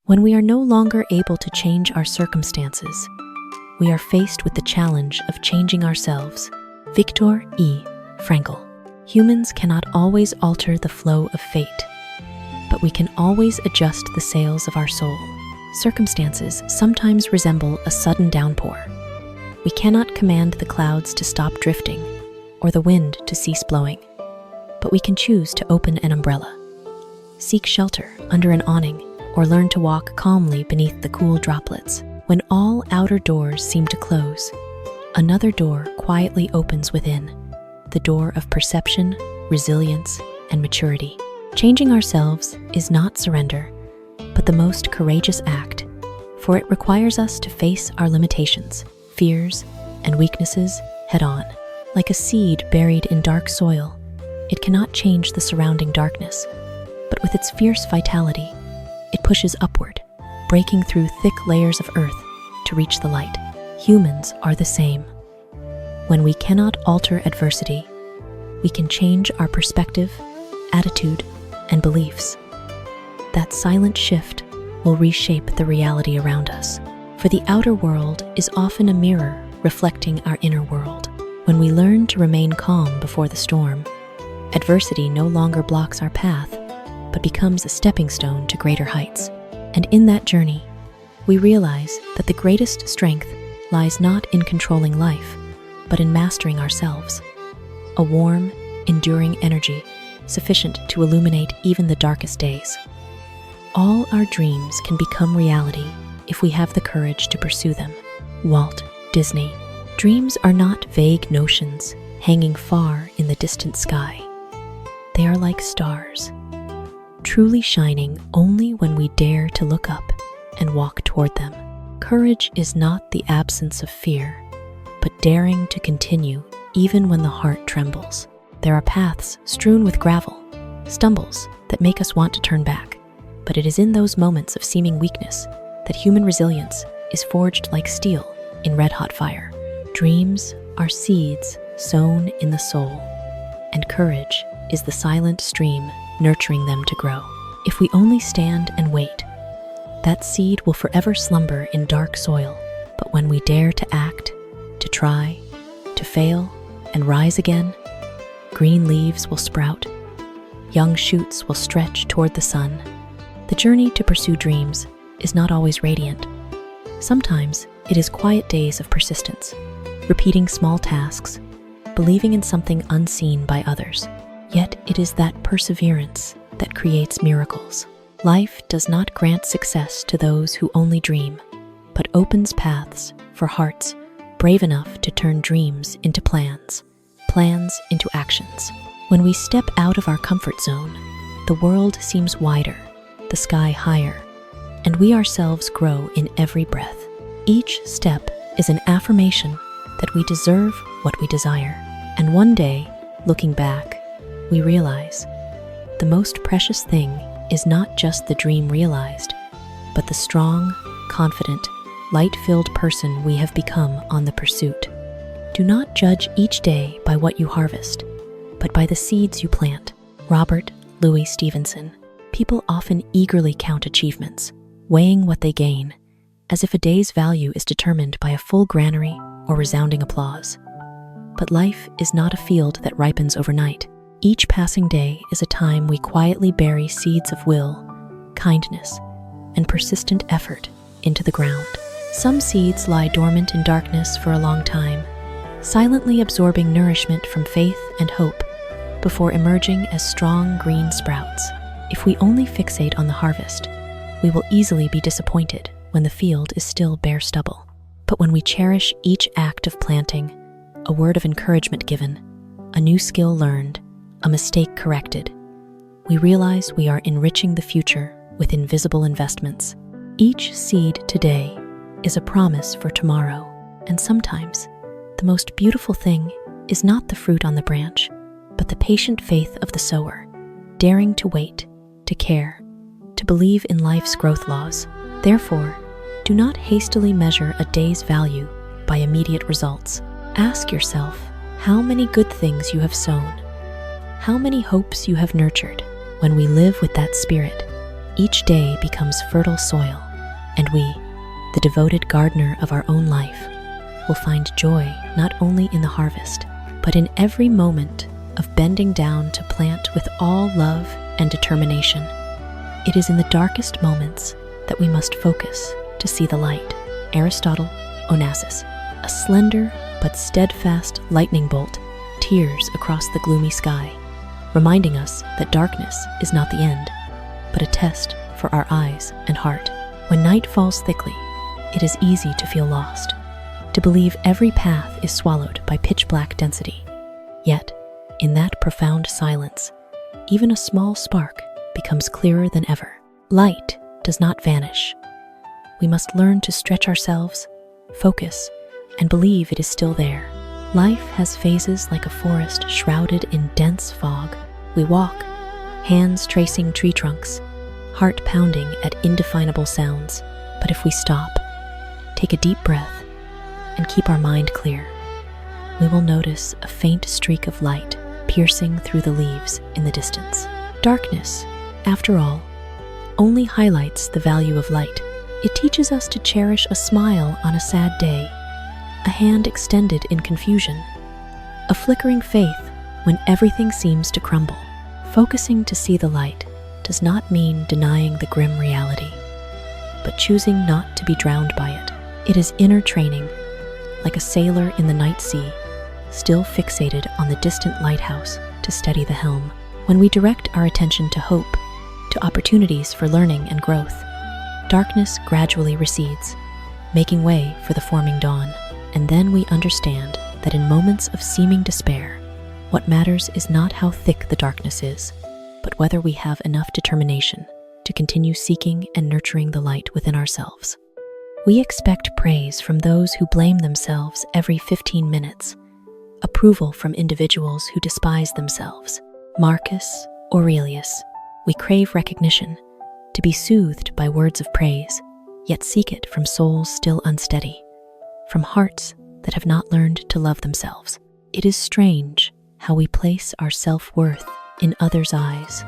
When we are no longer able to change our circumstances, we are faced with the challenge of changing ourselves. Viktor E. Frankl. Humans cannot always alter the flow of fate, but we can always adjust the sails of our soul. Circumstances sometimes resemble a sudden downpour. We cannot command the clouds to stop drifting or the wind to cease blowing, but we can choose to open an umbrella, seek shelter under an awning, or learn to walk calmly beneath the cool droplets. When all outer doors seem to close, another door quietly opens within, the door of perception, resilience, and maturity. Changing ourselves is not surrender, but the most courageous act, for it requires us to face our limitations, fears, and weaknesses head-on. Like a seed buried in dark soil, it cannot change the surrounding darkness, but with its fierce vitality, it pushes upward, breaking through thick layers of earth to reach the light. Humans are the same. When we cannot alter adversity, we can change our perspective, attitude, and beliefs. That silent shift will reshape the reality around us, for the outer world is often a mirror reflecting our inner world. When we learn to remain calm before the storm, adversity no longer blocks our path, but becomes a stepping stone to greater heights. And in that journey, we realize that the greatest strength lies not in controlling life, but in mastering ourselves. A warm, enduring energy sufficient to illuminate even the darkest days. All our dreams can become reality if we have the courage to pursue them. Walt Disney. Dreams are not vague notions hanging far in the distant sky. They are like stars, truly shining only when we dare to look up and walk toward them. Courage is not the absence of fear, but daring to continue even when the heart trembles. There are paths strewn with gravel, stumbles that make us want to turn back, but it is in those moments of seeming weakness that human resilience is forged like steel in red-hot fire. Dreams are seeds sown in the soul, and courage is the silent stream nurturing them to grow. If we only stand and wait, that seed will forever slumber in dark soil. But when we dare to act, to try, to fail, and rise again, green leaves will sprout, young shoots will stretch toward the sun. The journey to pursue dreams is not always radiant. Sometimes it is quiet days of persistence, repeating small tasks, believing in something unseen by others. Yet it is that perseverance that creates miracles. Life does not grant success to those who only dream, but opens paths for hearts brave enough to turn dreams into plans, plans into actions. When we step out of our comfort zone, the world seems wider, the sky higher, and we ourselves grow in every breath. Each step is an affirmation that we deserve what we desire. And one day, looking back, we realize the most precious thing is not just the dream realized, but the strong, confident, light-filled person we have become on the pursuit. Do not judge each day by what you harvest, but by the seeds you plant. Louis Stevenson. People often eagerly count achievements, weighing what they gain, as if a day's value is determined by a full granary or resounding applause. But life is not a field that ripens overnight. Each passing day is a time we quietly bury seeds of will, kindness, and persistent effort into the ground. Some seeds lie dormant in darkness for a long time, silently absorbing nourishment from faith and hope before emerging as strong green sprouts. If we only fixate on the harvest, we will easily be disappointed when the field is still bare stubble. But when we cherish each act of planting, a word of encouragement given, a new skill learned, a mistake corrected, we realize we are enriching the future with invisible investments. Each seed today is a promise for tomorrow, and sometimes the most beautiful thing is not the fruit on the branch, but the patient faith of the sower, daring to wait, to care, to believe in life's growth laws. Therefore, do not hastily measure a day's value by immediate results. Ask yourself how many good things you have sown, how many hopes you have nurtured. When we live with that spirit, Each day becomes fertile soil, and we, the devoted gardener of our own life, will find joy not only in the harvest, but in every moment of bending down to plant with all love and determination. It is in the darkest moments that we must focus to see the light. Aristotle Onassis, a slender but steadfast lightning bolt, tears across the gloomy sky, reminding us that darkness is not the end, but a test for our eyes and heart. When night falls thickly, it is easy to feel lost, to believe every path is swallowed by pitch-black density. Yet, in that profound silence, even a small spark becomes clearer than ever. Light does not vanish. We must learn to stretch ourselves, focus, and believe it is still there. Life has phases like a forest shrouded in dense fog. We walk, hands tracing tree trunks, heart pounding at indefinable sounds. But if we stop, take a deep breath, and keep our mind clear, we will notice a faint streak of light piercing through the leaves in the distance. Darkness, after all, only highlights the value of light. It teaches us to cherish a smile on a sad day, a hand extended in confusion, a flickering faith when everything seems to crumble. Focusing to see the light does not mean denying the grim reality, but choosing not to be drowned by it. It is inner training, like a sailor in the night sea, still fixated on the distant lighthouse to steady the helm. When we direct our attention to hope, to opportunities for learning and growth, darkness gradually recedes, making way for the forming dawn. And then we understand that in moments of seeming despair, what matters is not how thick the darkness is, but whether we have enough determination to continue seeking and nurturing the light within ourselves. We expect praise from those who blame themselves every 15 minutes, approval from individuals who despise themselves. Marcus Aurelius, we crave recognition, to be soothed by words of praise, yet seek it from souls still unsteady, from hearts that have not learned to love themselves. It is strange how we place our self-worth in others' eyes,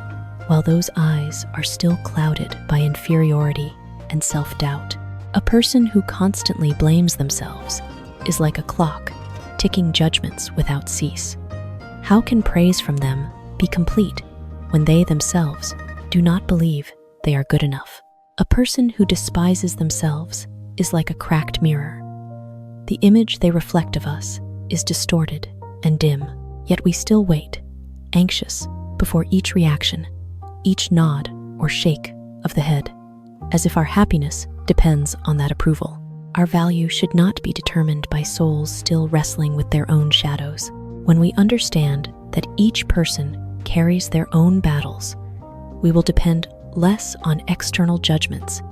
while those eyes are still clouded by inferiority and self-doubt. A person who constantly blames themselves is like a clock, ticking judgments without cease. How can praise from them be complete when they themselves do not believe they are good enough? A person who despises themselves is like a cracked mirror. The image they reflect of us is distorted and dim, yet we still wait, anxious before each reaction, each nod or shake of the head, as if our happiness depends on that approval. Our value should not be determined by souls still wrestling with their own shadows. When we understand that each person carries their own battles, we will depend less on external judgments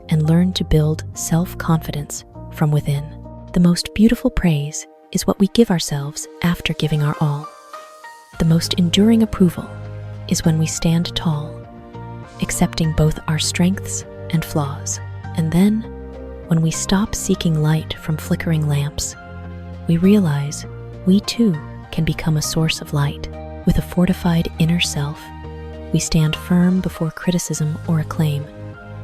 and learn to build self-confidence from within. The most beautiful praise is what we give ourselves after giving our all. The most enduring approval is when we stand tall, accepting both our strengths and flaws. And then, when we stop seeking light from flickering lamps, we realize we too can become a source of light. With a fortified inner self, we stand firm before criticism or acclaim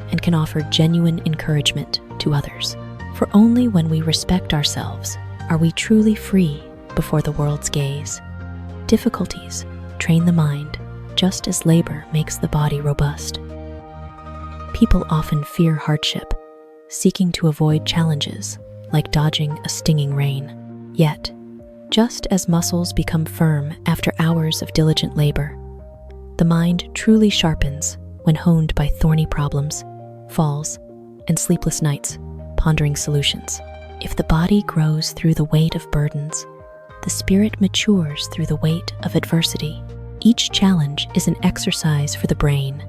and can offer genuine encouragement to others. For only when we respect ourselves are we truly free before the world's gaze. Difficulties train the mind, just as labor makes the body robust. People often fear hardship, seeking to avoid challenges, like dodging a stinging rain. Yet, just as muscles become firm after hours of diligent labor, the mind truly sharpens when honed by thorny problems, falls, and sleepless nights, pondering solutions. If the body grows through the weight of burdens, the spirit matures through the weight of adversity. Each challenge is an exercise for the brain,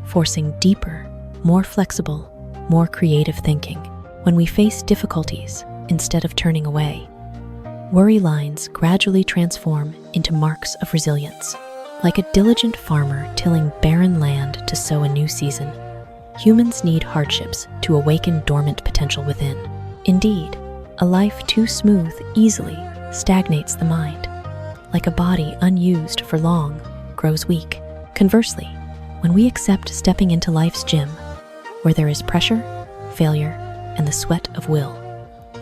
forcing deeper, more flexible, more creative thinking. When we face difficulties instead of turning away, worry lines gradually transform into marks of resilience. Like a diligent farmer tilling barren land to sow a new season, humans need hardships to awaken dormant potential within. Indeed, a life too smooth easily stagnates the mind. Like a body unused for long grows weak. Conversely, When we accept stepping into life's gym, where there is pressure, failure, and the sweat of will,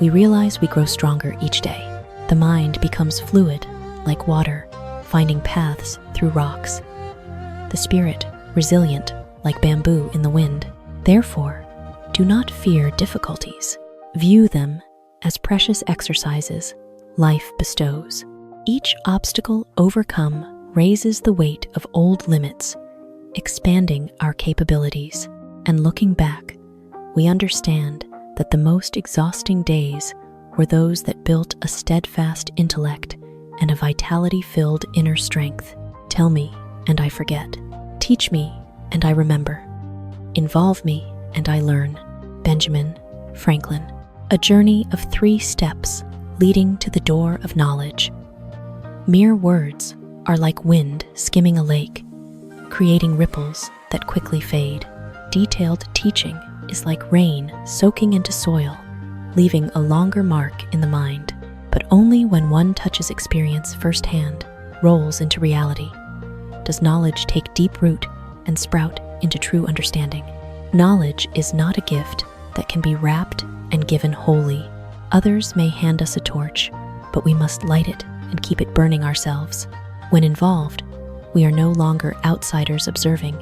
we realize we grow stronger each day. The mind becomes fluid, like water, finding paths through rocks. The spirit, resilient, like bamboo in the wind. Therefore, do not fear difficulties. View them as precious exercises life bestows. Each obstacle overcome raises the weight of old limits, expanding our capabilities. And looking back, we understand that the most exhausting days were those that built a steadfast intellect and a vitality-filled inner strength. Tell me, and I forget. Teach me, and I remember. Involve me, and I learn. Benjamin Franklin. A journey of 3 steps leading to the door of knowledge. Mere words are like wind skimming a lake, creating ripples that quickly fade. Detailed teaching is like rain soaking into soil, leaving a longer mark in the mind. But only when one touches experience firsthand, rolls into reality, does knowledge take deep root and sprout into true understanding. Knowledge is not a gift that can be wrapped and given wholly. Others may hand us a torch, but we must light it and keep it burning ourselves. When involved, we are no longer outsiders observing,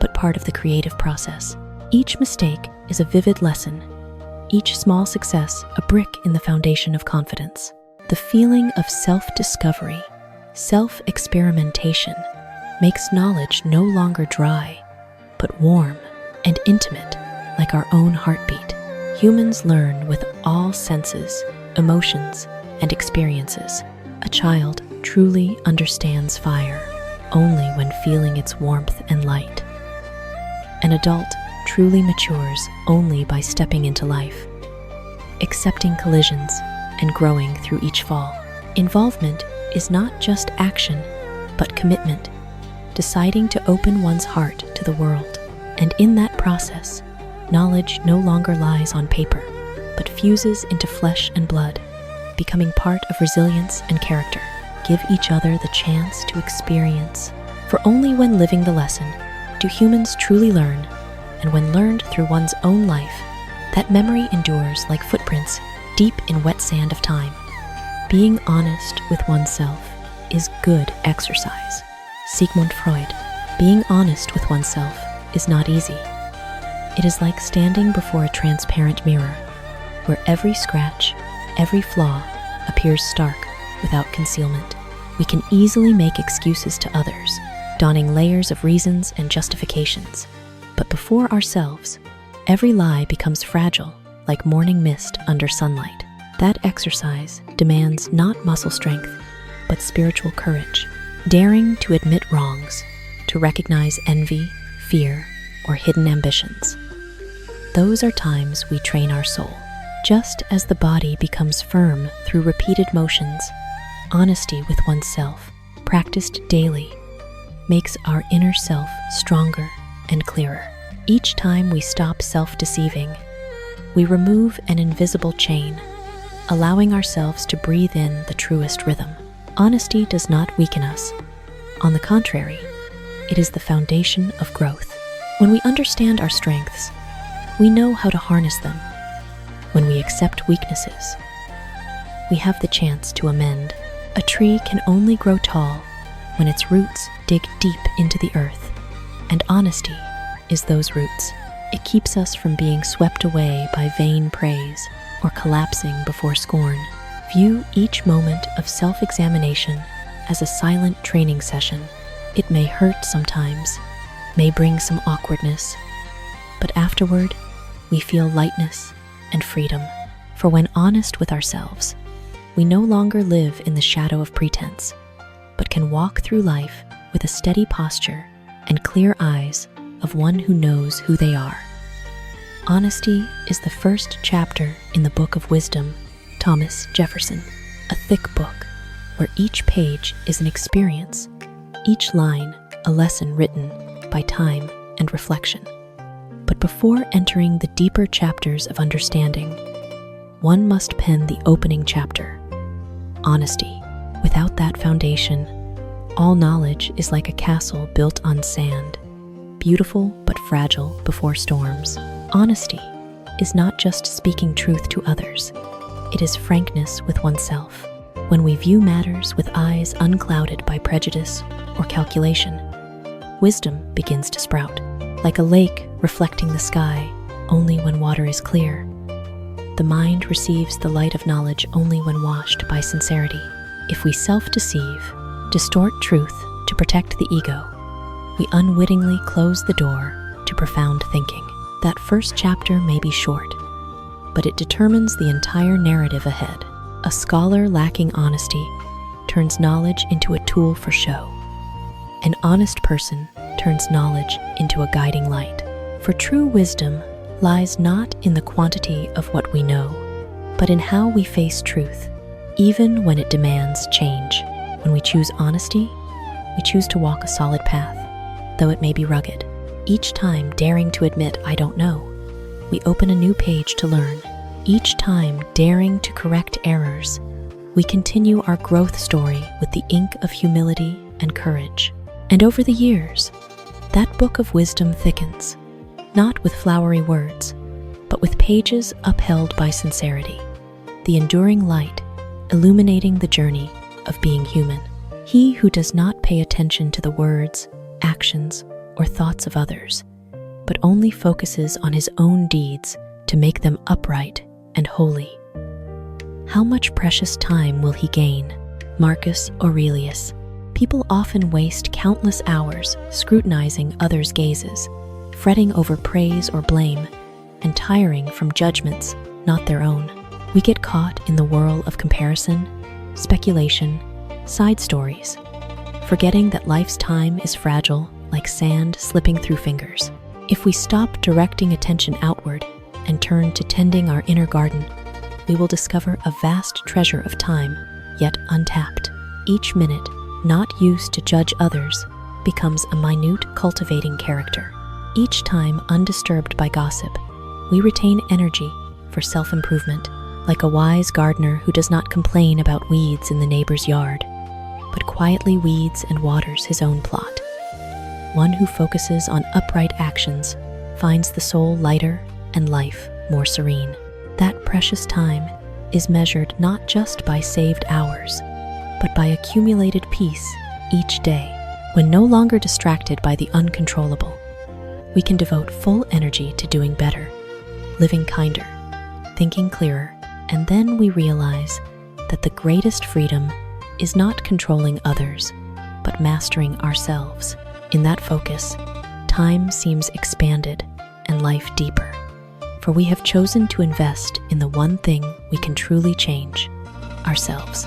but part of the creative process. Each mistake is a vivid lesson, each small success a brick in the foundation of confidence. The feeling of self-discovery, self-experimentation, makes knowledge no longer dry, but warm and intimate, like our own heartbeat. Humans learn with all senses, emotions, and experiences. A child truly understands fire only when feeling its warmth and light. An adult truly matures only by stepping into life, accepting collisions and growing through each fall. Involvement is not just action, but commitment, deciding to open one's heart to the world. And in that process, knowledge no longer lies on paper, but fuses into flesh and blood, becoming part of resilience and character. Give each other the chance to experience. For only when living the lesson do humans truly learn, and when learned through one's own life, that memory endures like footprints deep in wet sand of time. Being honest with oneself is good exercise. Sigmund Freud. Being honest with oneself is not easy. It is like standing before a transparent mirror, where every scratch, every flaw appears stark without concealment. We can easily make excuses to others, donning layers of reasons and justifications. But before ourselves, every lie becomes fragile, like morning mist under sunlight. That exercise demands not muscle strength, but spiritual courage, daring to admit wrongs, to recognize envy, fear, or hidden ambitions. Those are times we train our soul. Just as the body becomes firm through repeated motions, honesty with oneself, practiced daily, makes our inner self stronger and clearer. Each time we stop self-deceiving, we remove an invisible chain, allowing ourselves to breathe in the truest rhythm. Honesty does not weaken us. On the contrary, it is the foundation of growth. When we understand our strengths, we know how to harness them. When we accept weaknesses, we have the chance to amend. A tree can only grow tall when its roots dig deep into the earth, and honesty is those roots. It keeps us from being swept away by vain praise or collapsing before scorn. View each moment of self-examination as a silent training session. It may hurt sometimes, may bring some awkwardness, but afterward, we feel lightness and freedom. For when honest with ourselves, we no longer live in the shadow of pretense, but can walk through life with a steady posture and clear eyes of one who knows who they are. Honesty is the first chapter in the Book of Wisdom, Thomas Jefferson, a thick book where each page is an experience, each line a lesson written by time and reflection. But before entering the deeper chapters of understanding, one must pen the opening chapter, honesty. Without that foundation, all knowledge is like a castle built on sand, beautiful but fragile before storms. Honesty is not just speaking truth to others. It is frankness with oneself. When we view matters with eyes unclouded by prejudice or calculation, wisdom begins to sprout, like a lake reflecting the sky only when water is clear. The mind receives the light of knowledge only when washed by sincerity. If we self-deceive, distort truth to protect the ego, we unwittingly close the door to profound thinking. That first chapter may be short, but it determines the entire narrative ahead. A scholar lacking honesty turns knowledge into a tool for show. An honest person turns knowledge into a guiding light. For true wisdom lies not in the quantity of what we know, but in how we face truth, even when it demands change. When we choose honesty, we choose to walk a solid path, though it may be rugged. Each time daring to admit I don't know, we open a new page to learn. Each time daring to correct errors, we continue our growth story with the ink of humility and courage. And over the years, that book of wisdom thickens, not with flowery words, but with pages upheld by sincerity, the enduring light illuminating the journey of being human. He who does not pay attention to the words, actions, or thoughts of others, but only focuses on his own deeds to make them upright and holy. How much precious time will he gain? Marcus Aurelius. People often waste countless hours scrutinizing others' gazes, fretting over praise or blame, and tiring from judgments not their own. We get caught in the whirl of comparison, speculation, side stories, forgetting that life's time is fragile like sand slipping through fingers. If we stop directing attention outward and turn to tending our inner garden, we will discover a vast treasure of time, yet untapped. Each minute, not used to judge others, becomes a minute cultivating character. Each time undisturbed by gossip, we retain energy for self-improvement, like a wise gardener who does not complain about weeds in the neighbor's yard, but quietly weeds and waters his own plot. One who focuses on upright actions finds the soul lighter and life more serene. That precious time is measured not just by saved hours, but by accumulated peace each day. When no longer distracted by the uncontrollable, we can devote full energy to doing better, living kinder, thinking clearer, and then we realize that the greatest freedom is not controlling others, but mastering ourselves. In that focus, time seems expanded and life deeper, for we have chosen to invest in the one thing we can truly change, ourselves.